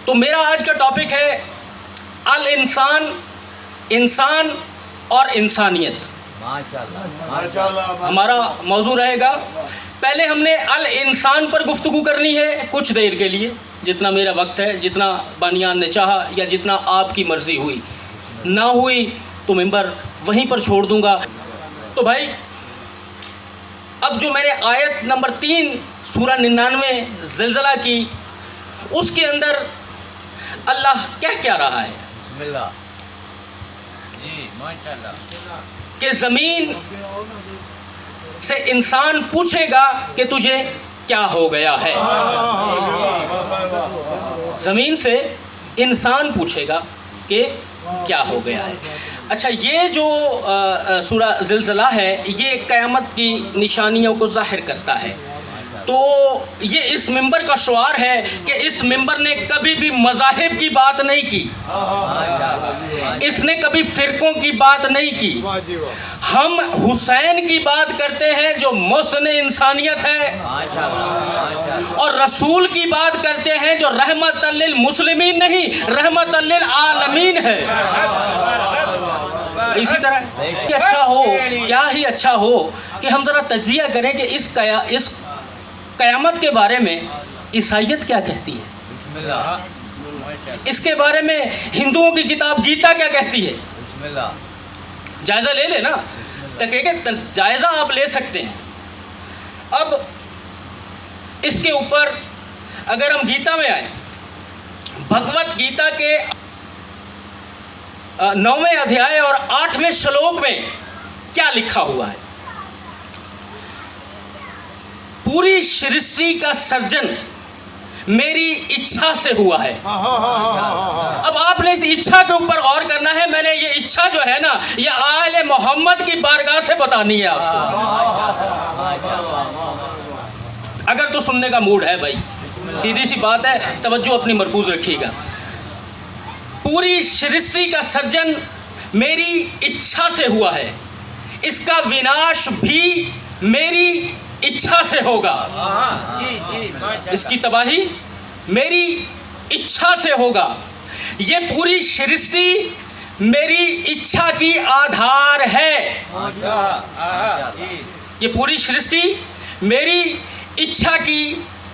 تو میرا آج کا ٹاپک ہے الانسان، انسان اور انسانیت. ہمارا موضوع رہے گا. پہلے ہم نے الانسان پر گفتگو کرنی ہے کچھ دیر کے لیے، جتنا میرا وقت ہے، جتنا بانیان نے چاہا یا جتنا آپ کی مرضی ہوئی. نہ ہوئی تو ممبر وہیں پر چھوڑ دوں گا. تو بھائی اب جو میں نے آیت نمبر 3 سورہ 99 زلزلہ کی، اس کے اندر اللہ کیا رہا ہے؟ بسم اللہ جی ماشاءاللہ. کہ زمین سے انسان پوچھے گا کہ تجھے کیا ہو گیا ہے. زمین سے انسان پوچھے گا کہ کیا ہو گیا ہے. اچھا، یہ جو سورہ زلزلہ ہے یہ قیامت کی نشانیوں کو ظاہر کرتا ہے. تو یہ اس ممبر کا شعار ہے کہ اس ممبر نے کبھی بھی مذاہب کی بات نہیں کی، اس نے کبھی فرقوں کی بات نہیں کی. ہم حسین کی بات کرتے ہیں جو محسن انسانیت ہے، اور رسول کی بات کرتے ہیں جو رحمت للمسلمین نہیں، رحمت للعالمین ہے. اسی طرح کہ اچھا ہو، کیا ہی اچھا ہو کہ ہم ذرا تجزیہ کریں کہ اس قیامت کے بارے میں عیسائیت کیا کہتی ہے، اس کے بارے میں ہندوؤں کی کتاب گیتا کیا کہتی ہے. جائزہ لے لے نا، جائزہ آپ لے سکتے ہیں. اب اس کے اوپر اگر ہم گیتا میں آئیں، بھگوت گیتا کے 9ویں ادھیائے اور 8ویں شلوک میں کیا لکھا ہوا ہے؟ پوری سرشٹی کا سرجن میری اچھا سے ہوا ہے. اب آپ نے اس اچھا کے اوپر غور کرنا ہے. میں نے یہ اچھا جو ہے نا یہ آل محمد کی بارگاہ سے بتانی ہے آپ کو، اگر تو سننے کا موڈ ہے. بھائی سیدھی سی بات ہے، توجہ اپنی مرکوز رکھیے گا. پوری سرشٹی کا سرجن میری اچھا سے ہوا ہے، اس کا وناش بھی میری اچھا سے ہوگا، اس کی تباہی میری اچھا سے ہوگا. یہ پوری سرشٹی میری اچھا کی آدھار ہے. یہ پوری سرشٹی میری اچھا کی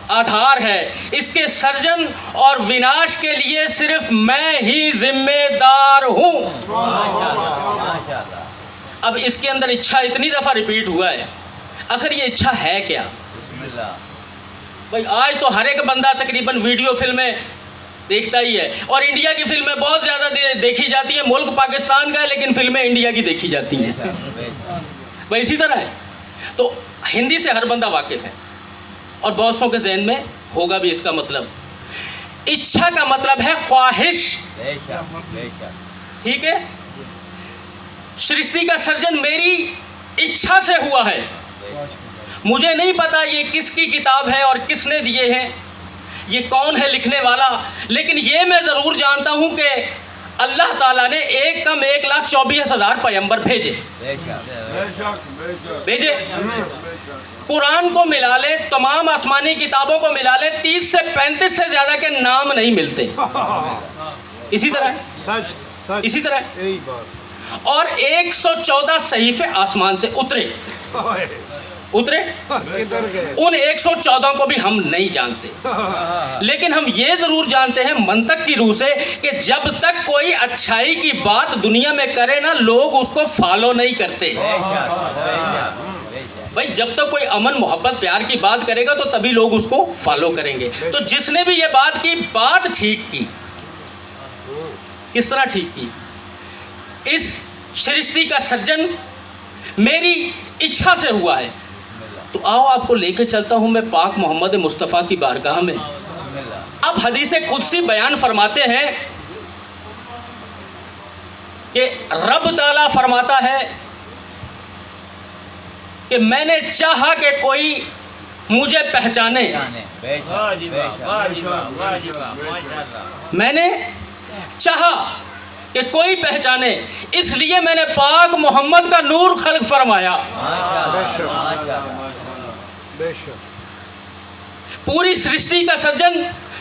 آدھار ہے. اس کے سرجن اور وناش کے لیے صرف میں ہی ذمہ دار ہوں. اب اس کے اندر اچھا اتنی دفعہ ریپیٹ ہوا ہے، آخر یہ اچھا ہے کیا؟ بھائی آج تو ہر ایک بندہ تقریباً ویڈیو فلمیں دیکھتا ہی ہے، اور انڈیا کی فلمیں بہت زیادہ دیکھی جاتی ہیں. ملک پاکستان کا ہے لیکن فلمیں انڈیا کی دیکھی جاتی ہیں. بھائی اسی طرح ہے. تو ہندی سے ہر بندہ واقف ہے، اور بہت سو کے ذہن میں ہوگا بھی اس کا مطلب. اچھا کا مطلب ہے خواہش، ٹھیک ہے. سرشٹی کا سرجن میری اچھا سے ہوا ہے. مجھے نہیں پتا یہ کس کی کتاب ہے اور کس نے دیے ہیں، یہ کون ہے لکھنے والا، لیکن یہ میں ضرور جانتا ہوں کہ اللہ تعالیٰ نے 1,24,000 پیغمبر بھیجے. قرآن کو ملا لے، تمام آسمانی کتابوں کو ملا لے، 30 سے 35 سے زیادہ کے نام نہیں ملتے. اسی طرح اور 114 صحیفے آسمان سے اترے. ان 114 کو بھی ہم نہیں جانتے، لیکن ہم یہ ضرور جانتے ہیں منطق کی روح سے کہ جب تک کوئی اچھائی کی بات دنیا میں کرے نا، لوگ اس کو فالو نہیں کرتے. بھائی جب تک کوئی امن محبت پیار کی بات کرے گا تو تبھی لوگ اس کو فالو کریں گے. تو جس نے بھی یہ بات کی، بات ٹھیک کی. کس طرح ٹھیک کی؟ اس سرشٹی کا سرجن میری اچھا سے ہوا ہے. تو آؤ آپ کو لے کے چلتا ہوں میں پاک محمد مصطفیٰ کی بارگاہ میں. اب حدیث قدسی بیان فرماتے ہیں کہ رب تعالیٰ فرماتا ہے کہ میں نے چاہا کہ کوئی مجھے پہچانے، میں نے چاہا کہ کوئی پہچانے، اس لیے میں نے پاک محمد کا نور خلق فرمایا. پوری سرشٹی کا سرجن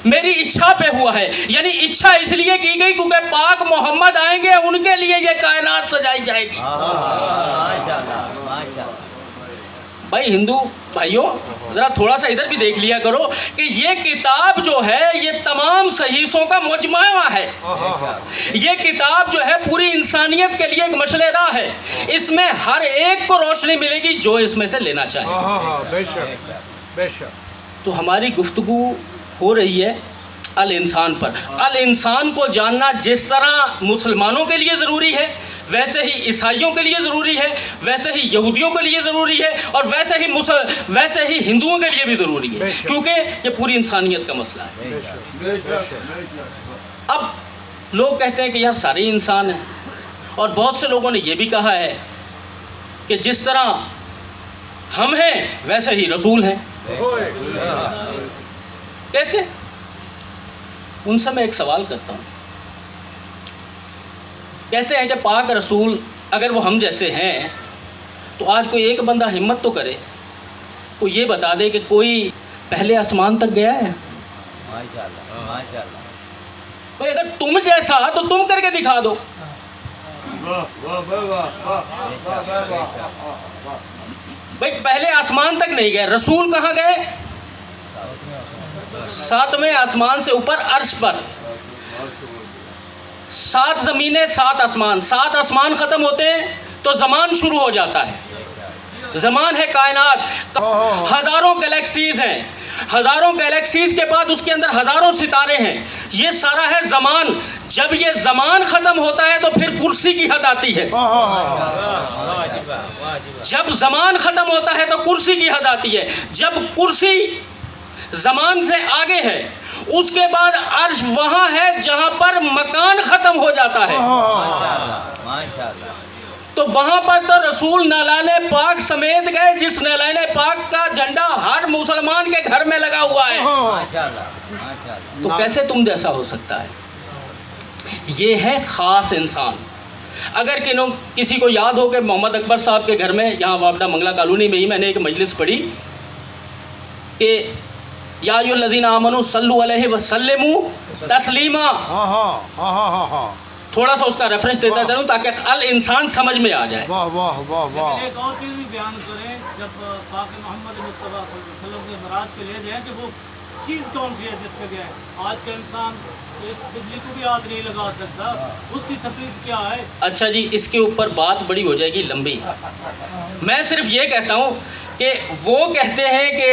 میری اچھا پہ ہوا ہے، یعنی اچھا اس لیے کی گئی کیونکہ پاک محمد آئیں گے، ان کے لیے یہ کائنات سجائی جائے گی۔ ماشاءاللہ ماشاءاللہ۔ بھائی ہندو بھائیوں ذرا تھوڑا سا ادھر بھی دیکھ لیا کرو کہ یہ کتاب جو ہے یہ تمام صحیحوں کا مجموعہ ہے۔ یہ کتاب جو ہے پوری انسانیت کے لیے ایک مشعل راہ ہے، اس میں ہر ایک کو روشنی ملے گی جو اس میں سے لینا چاہے۔ بے شک بے شک۔ تو ہماری گفتگو ہو رہی ہے الانسان پر۔ الانسان کو جاننا جس طرح مسلمانوں کے لیے ضروری ہے، ویسے ہی عیسائیوں کے لیے ضروری ہے، ویسے ہی یہودیوں کے لیے ضروری ہے، اور ویسے ہی ہندوؤں کے لیے بھی ضروری ہے، کیونکہ یہ پوری انسانیت کا مسئلہ ہے۔ اب لوگ کہتے ہیں کہ یار سارے انسان ہیں، اور بہت سے لوگوں نے یہ بھی کہا ہے کہ جس طرح ہم ہیں ویسے ہی رسول ہیں۔ کہتے ان سے میں ایک سوال کرتا ہوں، کہتے ہیں کہ پاک رسول اگر وہ ہم جیسے ہیں تو آج کوئی ایک بندہ ہمت تو کرے، وہ یہ بتا دے کہ کوئی پہلے آسمان تک گیا ہے۔ ماشاءاللہ ماشاءاللہ۔ کوئی اگر تم جیسا تو تم کر کے دکھا دو۔ بھائی پہلے آسمان تک نہیں گئے، رسول کہاں گئے؟ 7ویں آسمان سے اوپر عرش پر۔ 7 زمینیں 7 آسمان، 7 آسمان ختم ہوتے ہیں تو زمان شروع ہو جاتا ہے۔ زمان ہے کائنات، ہزاروں گلیکسیز ہیں، ہزاروں گلیکسیز کے بعد اس کے اندر ہزاروں ستارے ہیں، یہ سارا ہے زمان۔ جب یہ زمان ختم ہوتا ہے تو پھر کرسی کی حد آتی ہے۔ جب زمان ختم ہوتا ہے تو کرسی کی حد آتی ہے۔ جب کرسی زمان سے آگے ہے اس کے بعد عرش وہاں ہے جہاں پر مکان ختم ہو جاتا ہے۔ ماشاءاللہ۔ تو وہاں پر تو رسول نالان پاک سمیت گئے، جس نالان پاک کا جھنڈا ہر مسلمان کے گھر میں لگا ہوا ہے۔ ماشاءاللہ ماشاءاللہ۔ تو کیسے تم جیسا ہو سکتا ہے؟ یہ ہے خاص انسان۔ اگر کسی کو یاد ہو کہ محمد اکبر صاحب کے گھر میں یہاں وابڈہ منگلہ کالونی میں ہی میں نے ایک مجلس پڑھی کہ یا ایھا الذین آمنوا صلوا علیہ وسلموا تسلیما۔ تھوڑا سا اس کا ریفرنس دیتا چلوں تاکہ الانسان سمجھ میں آ جائے۔ واہ واہ واہ واہ۔ ایک اور چیز بھی بیان کریں، جب پاک محمد مصطفیٰ صلی اللہ علیہ وسلم نے معراج پہ لے جائیں کہ وہ چیز کون سی ہے جس پہ گئے؟ آج کا انسان اس بجلی کو بھی ہاتھ نہیں لگا سکتا، اس کی سپیڈ کیا ہے؟ اچھا جی، اس کے اوپر بات بڑی ہو جائے گی لمبی۔ میں صرف یہ کہتا ہوں کہ وہ کہتے ہیں کہ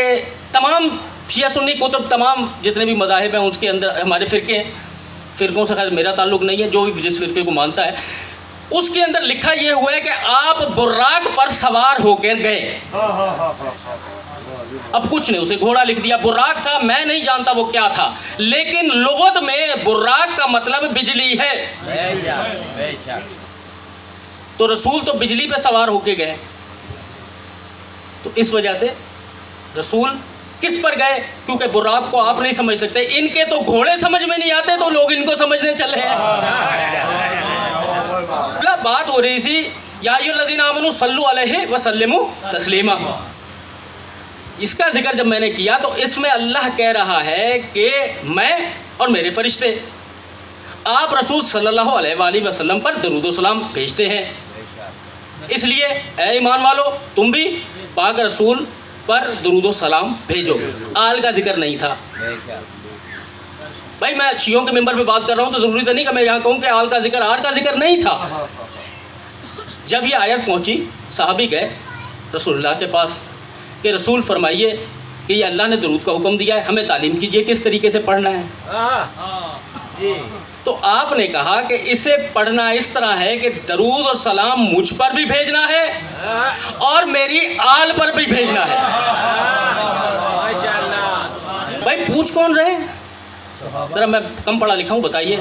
تمام شیعہ سنی کتب، تمام جتنے بھی مذاہب ہیں اس کے اندر ہمارے فرقے ہیں، فرقوں سے خیر میرا تعلق نہیں ہے، جو بھی جس فرقے کو مانتا ہے اس کے اندر لکھا یہ ہوا ہے کہ آپ براق پر سوار ہو کر گئے۔ اب کچھ نہیں، اسے گھوڑا لکھ دیا، براق تھا، میں نہیں جانتا وہ کیا تھا، لیکن لغت میں براق کا مطلب بجلی ہے۔ بے شک بے شک۔ تو رسول تو بجلی پہ سوار ہو کے گئے، تو اس وجہ سے رسول کس پر گئے؟ کیونکہ براق کو آپ نہیں سمجھ سکتے، ان کے تو گھوڑے سمجھ میں نہیں آتے تو لوگ ان کو سمجھنے چلے ہیں۔ بات ہو رہی تھی یا ایھا الذین آمنوا صلوا علیہ وسلموا تسلیما۔ اس کا ذکر جب میں نے کیا تو اس میں اللہ کہہ رہا ہے کہ میں اور میرے فرشتے آپ رسول صلی اللہ علیہ وآلہ وسلم پر درود و سلام بھیجتے ہیں، اس لیے اے ایمان والو تم بھی پاک رسول پر درود و سلام بھیجو۔ آل کا ذکر نہیں تھا۔ بے شک۔ بھائی میں شیعوں کے ممبر پہ بات کر رہا ہوں تو ضروری تو نہیں کہ میں یہاں کہوں کہ آل کا ذکر، آر کا ذکر نہیں تھا۔ جب یہ آیت پہنچی صحابی گئے رسول اللہ کے پاس کہ رسول فرمائیے کہ یہ اللہ نے درود کا حکم دیا ہے، ہمیں تعلیم کیجیے کس طریقے سے پڑھنا ہے۔ جی۔ تو آپ نے کہا کہ اسے پڑھنا اس طرح ہے کہ درود اور سلام مجھ پر بھی بھیجنا ہے اور میری آل پر بھی بھیجنا ہے۔ بھائی پوچھ کون رہے ہیں؟ ذرا میں کم پڑھا لکھا ہوں، بتائیے۔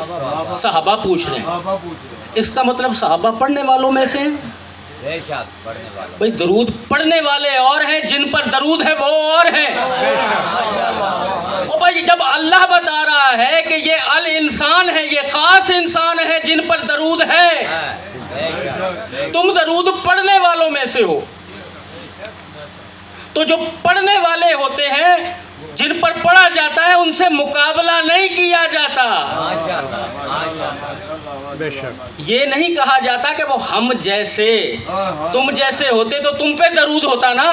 صحابہ پوچھ رہے ہیں، اس کا مطلب صحابہ پڑھنے والوں میں سے ہیں۔ بے شک پڑھنے والا۔ بھائی درود پڑھنے والے اور ہیں، جن پر درود ہے وہ اور ہیں۔ او بھائی جب اللہ بتا رہا ہے کہ یہ الانسان ہے، یہ خاص انسان ہے جن پر درود ہے، بے شک۔ تم درود پڑھنے والوں میں سے ہو، تو جو پڑھنے والے ہوتے ہیں جن پر پڑھا جاتا ہے ان سے مقابلہ نہیں کیا جاتا. ماشاءاللہ ماشاءاللہ. بے شک. یہ نہیں کہا جاتا کہ وہ ہم جیسے تم جیسے ہوتے تو تم پہ درود ہوتا نا.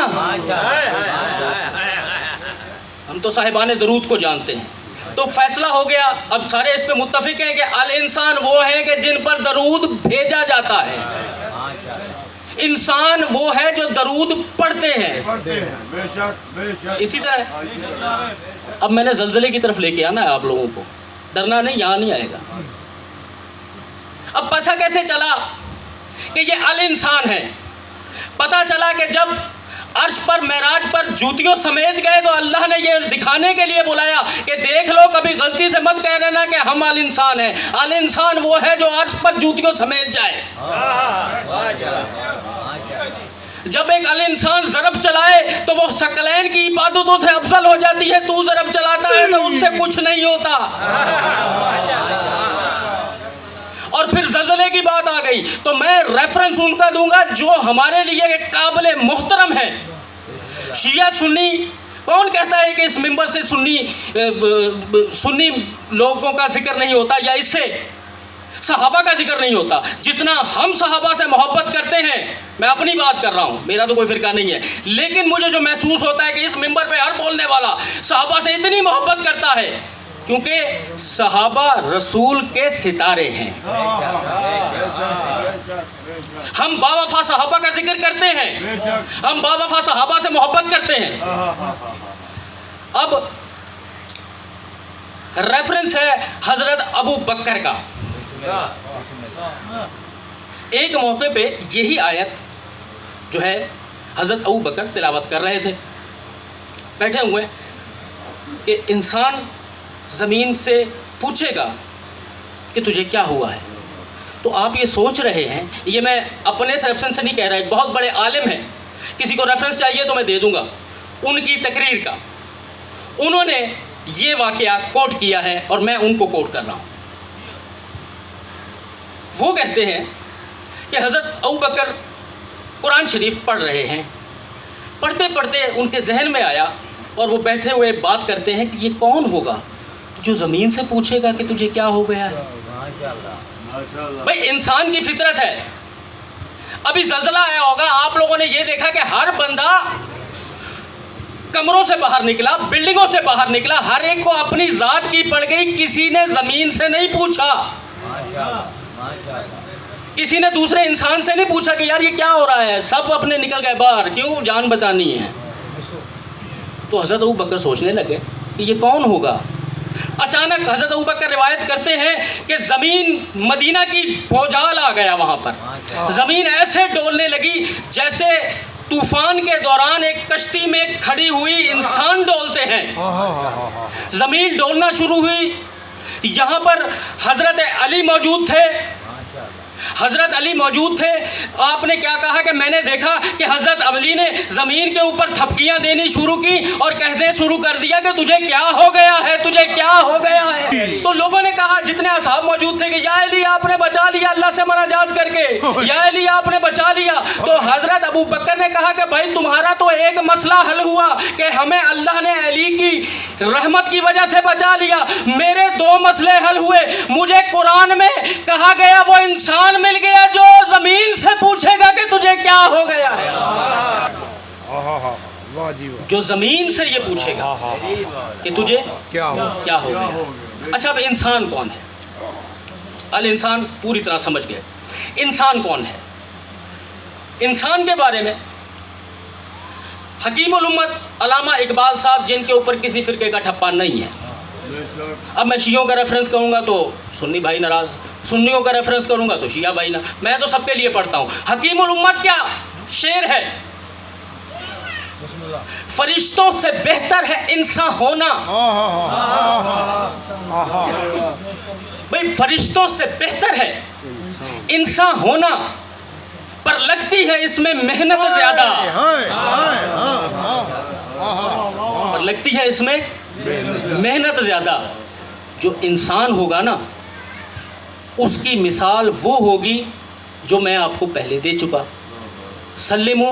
ہم تو صاحبان درود کو جانتے ہیں. تو فیصلہ ہو گیا. اب سارے اس پہ متفق ہیں کہ الانسان وہ ہے کہ جن پر درود بھیجا جاتا ہے. انسان وہ ہے جو درود پڑھتے ہیں. اسی طرح اب میں نے زلزلے کی طرف لے کے آنا ہے آپ لوگوں کو. ڈرنا نہیں، یہاں نہیں آئے گا. اب پتہ کیسے چلا کہ یہ الانسان ہے؟ پتہ چلا کہ جب عرش پر معراج پر جوتیوں سمیت گئے تو اللہ نے یہ دکھانے کے لیے بلایا کہ دیکھ لو، کبھی غلطی سے مت کہہ دینا کہ ہم الانسان ہیں. الانسان وہ ہے جو عرش پر جوتیوں سمیت جائے. جب ایک الانسان ضرب چلائے تو وہ ثقلین کی عبادتوں سے افضل ہو جاتی ہے. تو ضرب چلاتا ہے تو اس سے کچھ نہیں ہوتا. اور پھر زلزلے کی بات آ گئی تو میں ریفرنس ان کا دوں گا جو ہمارے لیے قابل محترم ہے. شیعہ سنی کون کہتا ہے کہ اس منبر سے سنی لوگوں کا ذکر نہیں ہوتا یا اس سے صحابہ کا ذکر نہیں ہوتا؟ جتنا ہم صحابہ سے محبت کرتے ہیں، میں اپنی بات کر رہا ہوں، میرا تو کوئی فرقہ نہیں ہے، لیکن مجھے جو محسوس ہوتا ہے کہ اس منبر پہ ہر بولنے والا صحابہ سے اتنی محبت کرتا ہے کیونکہ صحابہ رسول کے ستارے ہیں. ہم باوفا صحابہ کا ذکر کرتے ہیں، ہم باوفا صحابہ سے محبت کرتے ہیں. اب ریفرنس ہے حضرت ابو بکر کا. ایک موقع پہ یہی آیت جو ہے حضرت ابو بکر تلاوت کر رہے تھے، بیٹھے ہوئے کہ انسان زمین سے پوچھے گا کہ تجھے کیا ہوا ہے. تو آپ یہ سوچ رہے ہیں، یہ میں اپنے ریفرنس سے نہیں کہہ رہا، ایک بہت بڑے عالم ہیں، کسی کو ریفرنس چاہیے تو میں دے دوں گا، ان کی تقریر کا. انہوں نے یہ واقعہ کوٹ کیا ہے اور میں ان کو کوٹ کر رہا ہوں. وہ کہتے ہیں کہ حضرت ابو بکر قرآن شریف پڑھ رہے ہیں، پڑھتے پڑھتے ان کے ذہن میں آیا اور وہ بیٹھے ہوئے بات کرتے ہیں کہ یہ کون ہوگا جو زمین سے پوچھے گا کہ تجھے کیا ہو گیا ہے. بھائی انسان کی فطرت ہے. ابھی زلزلہ آیا ہوگا، آپ لوگوں نے یہ دیکھا کہ ہر بندہ کمروں سے باہر نکلا، بلڈنگوں سے باہر نکلا، ہر ایک کو اپنی ذات کی پڑ گئی. کسی نے زمین سے نہیں پوچھا، کسی نے دوسرے انسان سے نہیں پوچھا کہ یار یہ کیا ہو رہا ہے. سب اپنے نکل گئے باہر، کیوں؟ جان بچانی ہے. تو حضرت ابو بکر سوچنے لگے کہ یہ کون ہوگا. اچانک حضرت ابو بکر روایت کرتے ہیں کہ زمین مدینہ کی بھوجال آ گیا. وہاں پر زمین ایسے ڈولنے لگی جیسے طوفان کے دوران ایک کشتی میں کھڑی ہوئی انسان ڈولتے ہیں. زمین ڈولنا شروع ہوئی. یہاں پر حضرت علی موجود تھے. حضرت علی موجود تھے. آپ نے کیا کہا کہ میں نے دیکھا کہ حضرت علی نے زمین کے اوپر تھپکیاں دینی شروع کی اور کہنے شروع کر دیا کہ تجھے کیا ہو گیا ہے، تجھے کیا ہو گیا ہے. تو لوگوں نے کہا، جتنے اصحاب موجود تھے، کہ یا علی آپ نے بچا لیا اللہ سے مناجات کر کے، یا علی آپ نے بچا لیا. تو حضرت ابو بکر نے کہا کہ بھائی تمہارا تو ایک مسئلہ حل ہوا کہ ہمیں اللہ نے علی کی رحمت کی وجہ سے بچا لیا. میرے دو مسئلے حل ہوئے. مجھے قرآن میں کہا گیا وہ انسان مل گیا جو زمین سے پوچھے گا کہ تجھے کیا ہو گیا ہے. جو زمین سے یہ پوچھے گا کہ تجھے کیا ہو گیا. اچھا اب انسان کون ہے؟ الانسان پوری طرح سمجھ گئے. انسان کون ہے؟ انسان کے بارے میں حکیم الامت علامہ اقبال صاحب، جن کے اوپر کسی فرقے کا ٹھپا نہیں ہے. اب میں شیعوں کا ریفرنس کروں گا تو سنی بھائی ناراض، سنیوں کا ریفرنس کروں گا تو شیعہ بھائی نہ. میں تو سب کے لیے پڑھتا ہوں. حکیم الامت کیا شعر ہے، فرشتوں سے بہتر ہے انسان ہونا. بھئی فرشتوں سے بہتر ہے انسان ہونا، پر لگتی ہے اس میں محنت زیادہ. پر لگتی ہے اس میں محنت زیادہ. جو انسان ہوگا نا، اس کی مثال وہ ہوگی جو میں آپ کو پہلے دے چکا. سلمو